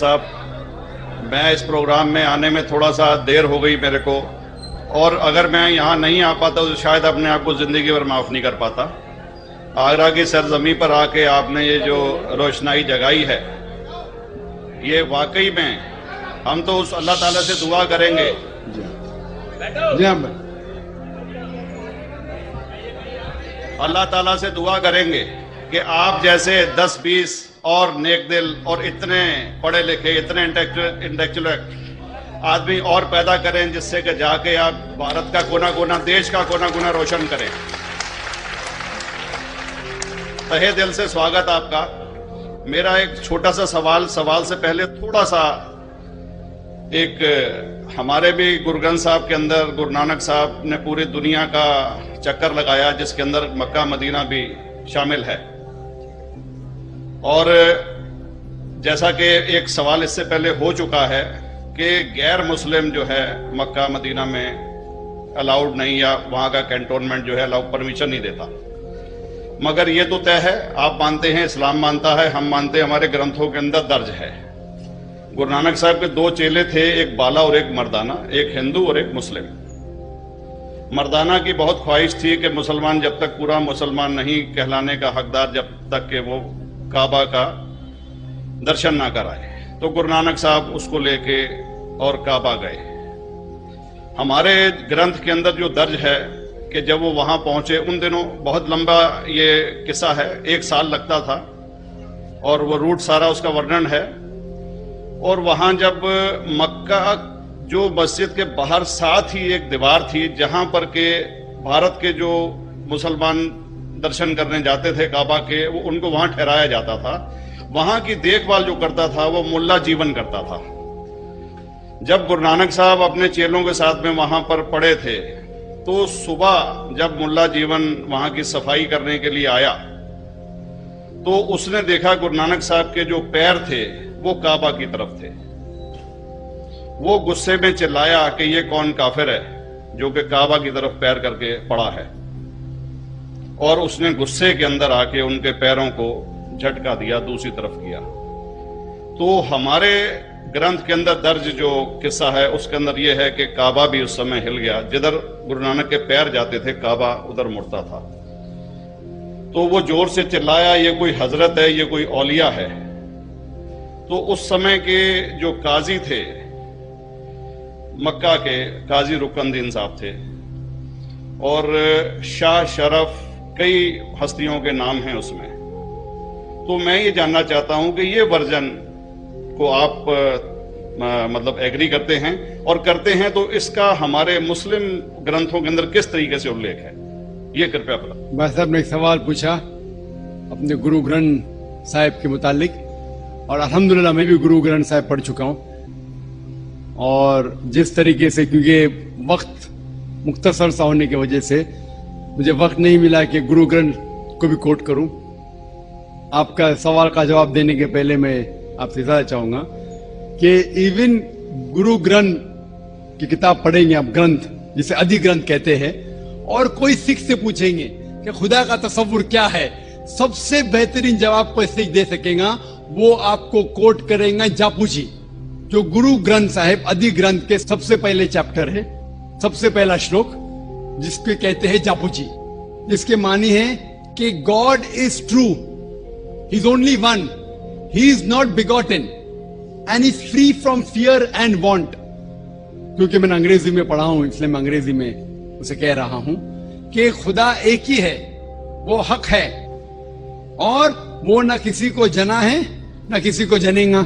صاحب میں اس پروگرام میں آنے میں تھوڑا سا دیر ہو گئی میرے کو، اور اگر میں یہاں نہیں آ پاتا تو شاید اپنے آپ کو زندگی بھر معاف نہیں کر پاتا۔ آگرہ کی سرزمین پر آ کے آپ نے یہ جو روشنائی جگائی ہے، یہ واقعی میں ہم تو اس اللہ تعالیٰ سے دعا کریں گے اللہ تعالیٰ سے دعا کریں گے کہ آپ جیسے 10-20 اور نیک دل اور اتنے پڑھے لکھے، اتنے انٹلیکچوئل آدمی اور پیدا کریں، جس سے کہ جا کے آپ بھارت کا کونا کونا، دیش کا کونا کونا روشن کریں۔ تہہ دل سے سواگت آپ کا۔ میرا ایک چھوٹا سا سوال سے پہلے تھوڑا سا ایک ہمارے بھی گرو گرنتھ صاحب کے اندر گرو نانک صاحب نے پوری دنیا کا چکر لگایا، جس کے اندر مکہ مدینہ بھی شامل ہے، اور جیسا کہ ایک سوال اس سے پہلے ہو چکا ہے کہ غیر مسلم جو ہے مکہ مدینہ میں الاؤڈ نہیں، یا وہاں کا کینٹونمنٹ جو ہے الاؤ پرمیشن نہیں دیتا، مگر یہ تو طے ہے، آپ مانتے ہیں، اسلام مانتا ہے، ہم مانتے ہیں، ہمارے گرنتھوں کے اندر درج ہے۔ گرو نانک صاحب کے 2 چیلے تھے، ایک بالا اور ایک مردانہ، ایک ہندو اور ایک مسلم۔ مردانہ کی بہت خواہش تھی کہ مسلمان جب تک پورا مسلمان نہیں کہلانے کا حقدار، جب تک کہ وہ کعبہ کا درشن نہ کرائے، تو گرو نانک صاحب اس کو لے کے اور کعبہ گئے۔ ہمارے گرنتھ کے اندر جو درج ہے کہ جب وہ وہاں پہنچے، ان دنوں بہت لمبا یہ قصہ ہے، 1 سال لگتا تھا، اور وہ روٹ سارا اس کا ورنن ہے۔ اور وہاں جب مکہ جو مسجد کے باہر ساتھ ہی ایک دیوار تھی، جہاں پر کہ بھارت کے جو مسلمان درشن کرنے جاتے تھے کعبہ کے، وہ ان کو وہاں ٹھہرایا جاتا تھا۔ وہاں کی دیکھ بھال جو کرتا تھا وہ ملا جیون کرتا تھا۔ جب گرو نانک صاحب اپنے چیلوں کے ساتھ میں وہاں پر پڑے تھے، تو صبح جب ملا جیون وہاں کی صفائی کرنے کے لیے آیا، تو اس نے دیکھا گرو نانک صاحب کے جو پیر تھے وہ کعبہ کی طرف تھے۔ وہ غصے میں چلایا کہ یہ کون کافر ہے جو کہ کعبہ کی طرف پیر کر کے پڑا ہے، اور اس نے غصے کے اندر آ کے ان کے پیروں کو جھٹکا دیا، دوسری طرف کیا۔ تو ہمارے گرنتھ کے اندر درج جو قصہ ہے، اس کے اندر یہ ہے کہ کعبہ بھی اس سمے ہل گیا، جدھر گرو نانک کے پیر جاتے تھے کعبہ ادھر مڑتا تھا۔ تو وہ زور سے چلایا، یہ کوئی حضرت ہے، یہ کوئی اولیاء ہے۔ تو اس سمے کے جو قاضی تھے مکہ کے، قاضی رکن دین صاحب تھے، اور شاہ شرف، کئی ہستیوں کے نام ہیں اس میں۔ تو میں یہ جاننا چاہتا ہوں کہ یہ ورژن کو آپ مطلب ایگری کرتے ہیں، اور کرتے ہیں تو اس کا ہمارے مسلم گرنتھوں کے اندر کس طریقے سے الیکھ ہے، یہ کرپیا بتائیں۔ بھائی صاحب نے ایک سوال پوچھا اپنے گرو گرنتھ صاحب کے متعلق، اور الحمدللہ میں بھی گرو گرنتھ صاحب پڑھ چکا ہوں، اور جس طریقے سے، کیونکہ وقت مختصر سا ہونے کی وجہ سے مجھے وقت نہیں ملا کہ گرو گرنتھ کو بھی کوٹ کروں۔ آپ کا سوال کا جواب دینے کے پہلے میں آپ سے زیادہ چاہوں گا کہ ایون گرو گرنتھ کی کتاب پڑھیں گے آپ، گرنتھ جسے ادھی گرنتھ کہتے ہیں، اور کوئی سکھ سے پوچھیں گے کہ خدا کا تصور کیا ہے، سب سے بہترین جواب کوئی سکھ دے سکے گا، وہ آپ کو کوٹ کریں گا جاپو جی، جو گرو گرنتھ صاحب ادھی گرنتھ کے سب سے پہلے چیپٹر ہے، سب سے پہلا شلوک، جس کو کہتے ہیں جاپو جی، جس کے معنی ہے کہ God is true, he is only one, he is not begotten, and is free from fear and want. کیونکہ میں نے انگریزی میں پڑھا ہوں، اس لیے میں انگریزی میں اسے کہہ رہا ہوں کہ خدا ایک ہی ہے، وہ حق ہے، اور وہ نہ کسی کو جنا ہے نہ کسی کو جنے گا،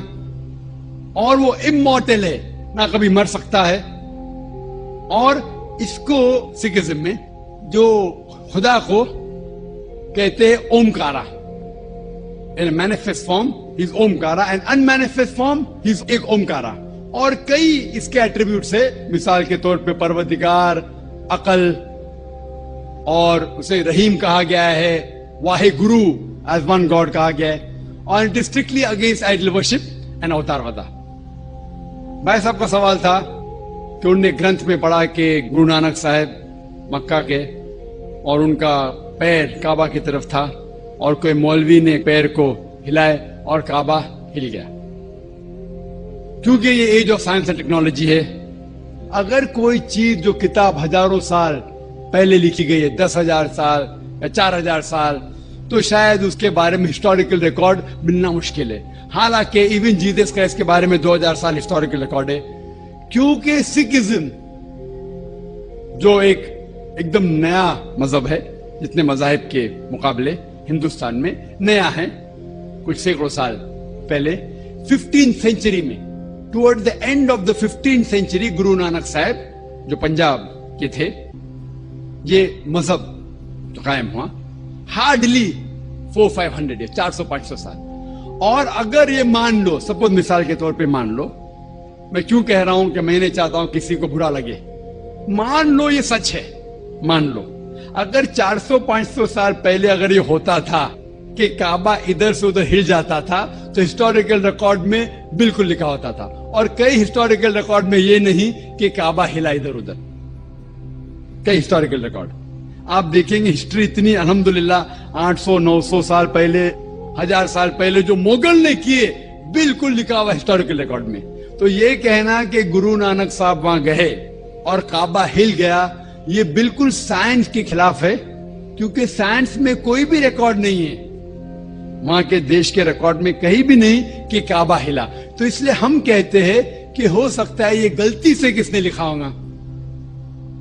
اور وہ امورٹل ہے، نہ کبھی مر سکتا ہے۔ اور اس کو سکھزم میں جو خدا کو کہتے ہیں اومکارا، in a manifest form he is اومکارا، and unmanifest form he is ایک اومکارا، اور کئی اس کے ایٹریبیوٹس ہے، مثال کے طور پہ پروردگار، عقل، اور اسے رحیم کہا گیا ہے، واحد گرو as one God کہا گیا ہے، اور it is strictly against idol worship and اوتار ودا۔ بھائی صاحب کا سوال تھا کہ انہوں نے گرنتھ میں پڑھا کہ گرو نانک صاحب مکہ کے، اور ان کا پیر کعبہ کی طرف تھا، اور کوئی مولوی نے پیر کو ہلائے اور کعبہ ہل گیا۔ क्योंकि ये age of science and technology है, अगर कोई चीज जो किताब हजारों साल पहले लिखी गई है, 10,000 साल या 4,000 साल, तो शायद उसके बारे में हिस्टोरिकल रिकॉर्ड मिलना मुश्किल है। हालांकि इवन जीसस क्राइस्ट के बारे में 2000 साल हिस्टोरिकल रिकॉर्ड है, क्योंकि सिखिज्म जो एकदम नया मजहब है, जितने मजाहिब के मुकाबले हिंदुस्तान में नया है, कुछ सैकड़ों साल पहले 15th सेंचुरी में, toward the end of the 15th century, Guru Nanak साहब जो पंजाब के थे, ये मजहब जो कायम हुआ, हार्डली 400-500 या 400-500 साल। और अगर ये मान लो, सपोज मिसाल के तौर पे मान लो, मैं क्यों कह रहा हूं कि मैं नहीं चाहता हूं किसी को बुरा लगे, मान लो ये सच है, मान लो अगर 400-500 साल पहले अगर ये होता था कि काबा इधर से उधर हिल जाता था, तो हिस्टोरिकल रिकॉर्ड में बिल्कुल लिखा होता था। और कई हिस्टोरिकल रिकॉर्ड में ये नहीं कि काबा हिला इधर उधर, कई हिस्टोरिकल रिकॉर्ड आप देखेंगे। हिस्ट्री इतनी अल्हम्दुलिल्लाह 800-900 साल पहले, 1000 साल पहले जो मुगल ने किए, बिल्कुल लिखा हुआ हिस्टोरिकल रिकॉर्ड में। तो ये कहना कि गुरु नानक साहब वहां गए और काबा हिल गया, ये बिल्कुल साइंस के खिलाफ है, क्योंकि साइंस में कोई भी रिकॉर्ड नहीं है, वहां के देश के रिकॉर्ड में कहीं भी नहीं कि काबा हिला। तो इसलिए हम कहते हैं कि हो सकता है ये गलती से किसने लिखा होगा,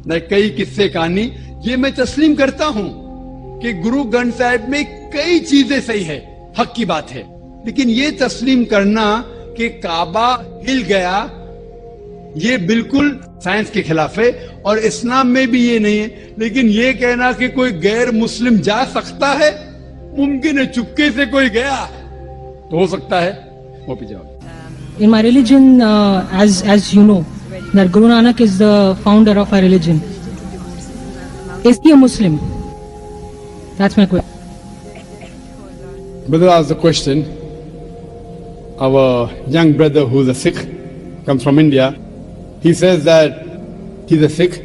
न कई किस्से कहानी। ये मैं तस्लीम करता हूं कि गुरु ग्रंथ साहिब में कई चीजें सही है, हक की बात है, लेकिन ये तस्लीम करना कि काबा हिल गया, ये बिल्कुल साइंस के खिलाफ है। और इस्लाम में भी ये नहीं है। लेकिन ये कहना कि कोई गैर मुस्लिम जा सकता है, मुमकिन है, चुपके से कोई गया तो हो सकता है, वो भी जवाब। In my religion, as you know, that Guru Nanak is the founder of our religion. Is he a Muslim? That's my question. Brother asked the question. Our young brother who's a Sikh, comes from India. He says that he's a Sikh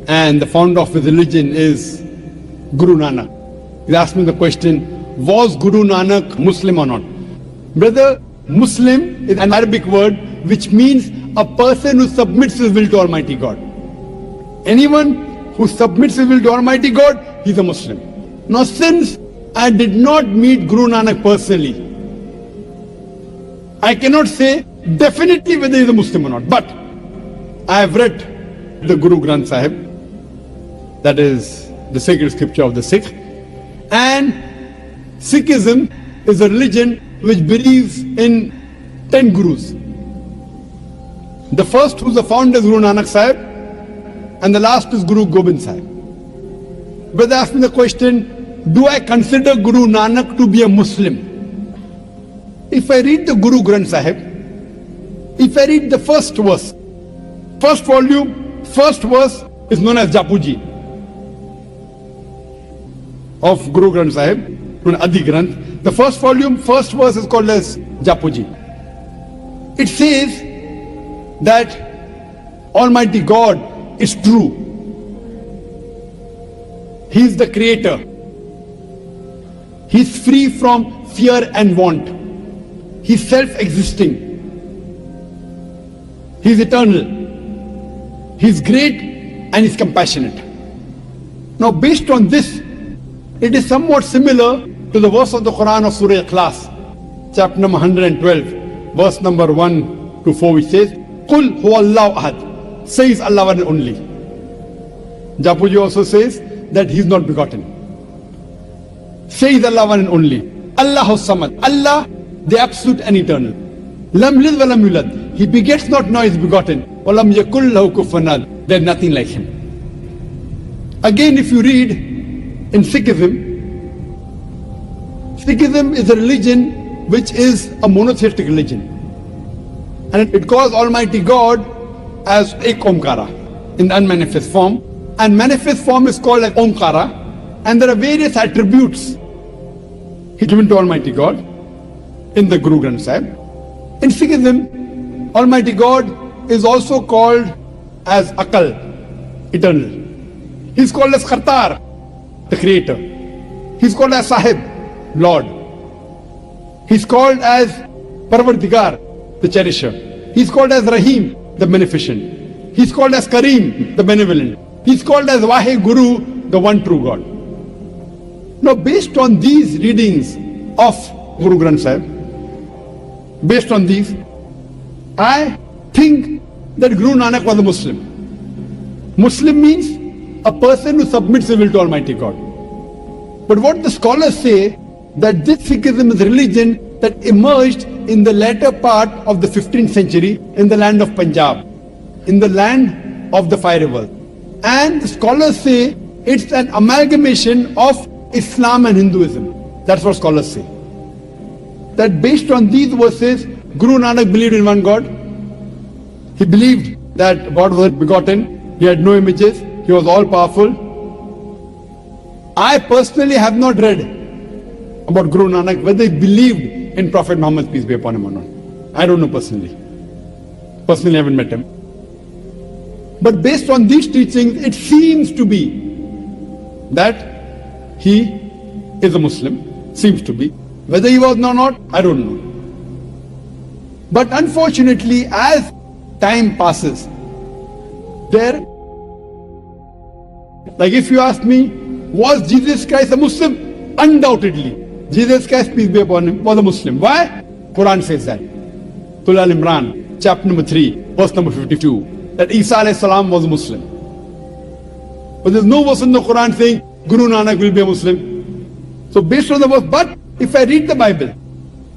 and the founder of his religion is Guru Nanak. He's asked me the question, was Guru Nanak Muslim or not? Brother, Muslim is an Arabic word which means a person who submits his will to Almighty God. Anyone who submits his will to Almighty God, he's a Muslim. Now, since I did not meet Guru Nanak personally, I cannot say definitely whether he's a Muslim or not. But I have read the Guru Granth Sahib, that is the sacred scripture of the Sikh, and Sikhism is a religion which believes in 10 gurus. The first who's the founder is Guru Nanak Sahib, and the last is Guru Gobind Sahib. Brother asked me the question, do I consider Guru Nanak to be a Muslim? If I read the Guru Granth Sahib, if I read the first verse, first volume, first verse is known as Japuji of Guru Granth Sahib, Adi Granth. The first volume, first verse is called as Japuji. It says that Almighty God is true. He is the creator. He is free from fear and want. He is self-existing. He is eternal. He is great and he is compassionate. Now, based on this, it is somewhat similar to the verse of the Quran of Surah Ikhlas, chapter number 112, verse number 1 to 4, which says, Qul huwallahu ahad, says Allah one and only. Japuji also says that he is not begotten. Says Allah one and only. Allahu samad, Allah the absolute and eternal. Lam lid wa lam yulad, he begets not, nor is begotten. Wa lam yakul lahu kufuwan ahad, there is nothing like him. Again, if you read in Sikhism, Sikhism is a religion which is a monotheistic religion, and it calls Almighty God as Ek Omkara in the unmanifest form, and manifest form is called as Omkara, and there are various attributes given to Almighty God in the Guru Granth Sahib. In Sikhism, Almighty God is also called as Akal, eternal. He is called as Khartar, the creator. He is called as Sahib, Lord. He is called as Parvardigar, the cherisher. He's called as Rahim, the beneficent. He's called as Kareem, the benevolent. He's called as Wahe Guru, the one true God. Now, based on these readings of Guru Granth Sahib, based on these, I think that Guru Nanak was a Muslim. Muslim means a person who submits his will to Almighty God. But what the scholars say, that this Sikhism is a religion that emerged in the latter part of the 15th century in the land of Punjab, in the land of the five rivers. And the scholars say it's an amalgamation of Islam and Hinduism. That's what scholars say. That based on these verses, Guru Nanak believed in one God. He believed that God was begotten. He had no images. He was all powerful. I personally have not read about Guru Nanak, whether he believed in Prophet Muhammad, peace be upon him or not. I don't know personally. Personally, I haven't met him. But based on these teachings, it seems to be that he is a Muslim. Seems to be. Whether he was or not, I don't know. But unfortunately, as time passes, like if you ask me, was Jesus Christ a Muslim? Undoubtedly. Jesus Christ, peace be upon him, was a Muslim. Why? Quran says that. Surah Al-Imran, chapter number 3, verse number 52, that Isa alayhi salam was a Muslim. But there's no verse in the Quran saying Guru Nanak will be a Muslim. So based on the verse, but if I read the Bible,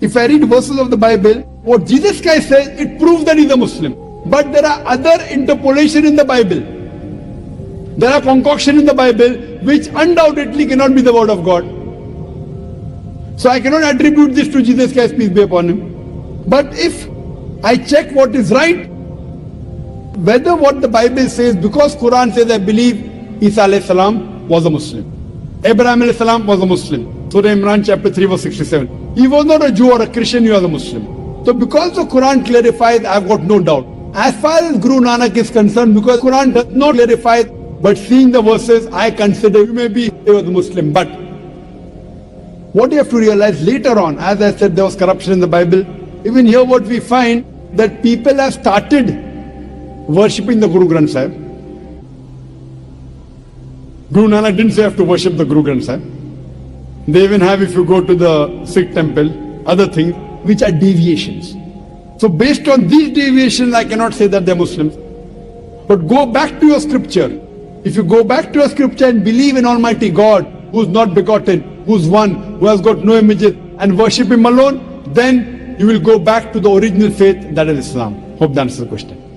if I read verses of the Bible, what Jesus Christ says, it proves that he's a Muslim. But there are other interpolation in the Bible. There are concoction in the Bible which undoubtedly cannot be the word of God. So I cannot attribute this to Jesus Christ, peace be upon him. But if I check what is right, whether what the Bible says, because Quran says, I believe Isa alayhi salam was a Muslim. Abraham alayhi salam was a Muslim. Surah Imran chapter 3 verse 67. He was not a Jew or a Christian, he was a Muslim. So because the Quran clarifies, I have got no doubt. As far as Guru Nanak is concerned, because Quran does not clarify, but seeing the verses, I consider maybe he was a Muslim. But what you have to realize later on, as I said, there was corruption in the Bible. Even here what we find, that people have started worshipping the Guru Granth Sahib. Guru Nanak didn't say you have to worship the Guru Granth Sahib. They even have, if you go to the Sikh temple, other things which are deviations. So based on these deviations, I cannot say that they're Muslims. But go back to your scripture. If you go back to your scripture and believe in Almighty God, who's not begotten, who's one, who has got no images, and worship him alone, then you will go back to the original faith, that is Islam. Hope that answers the question.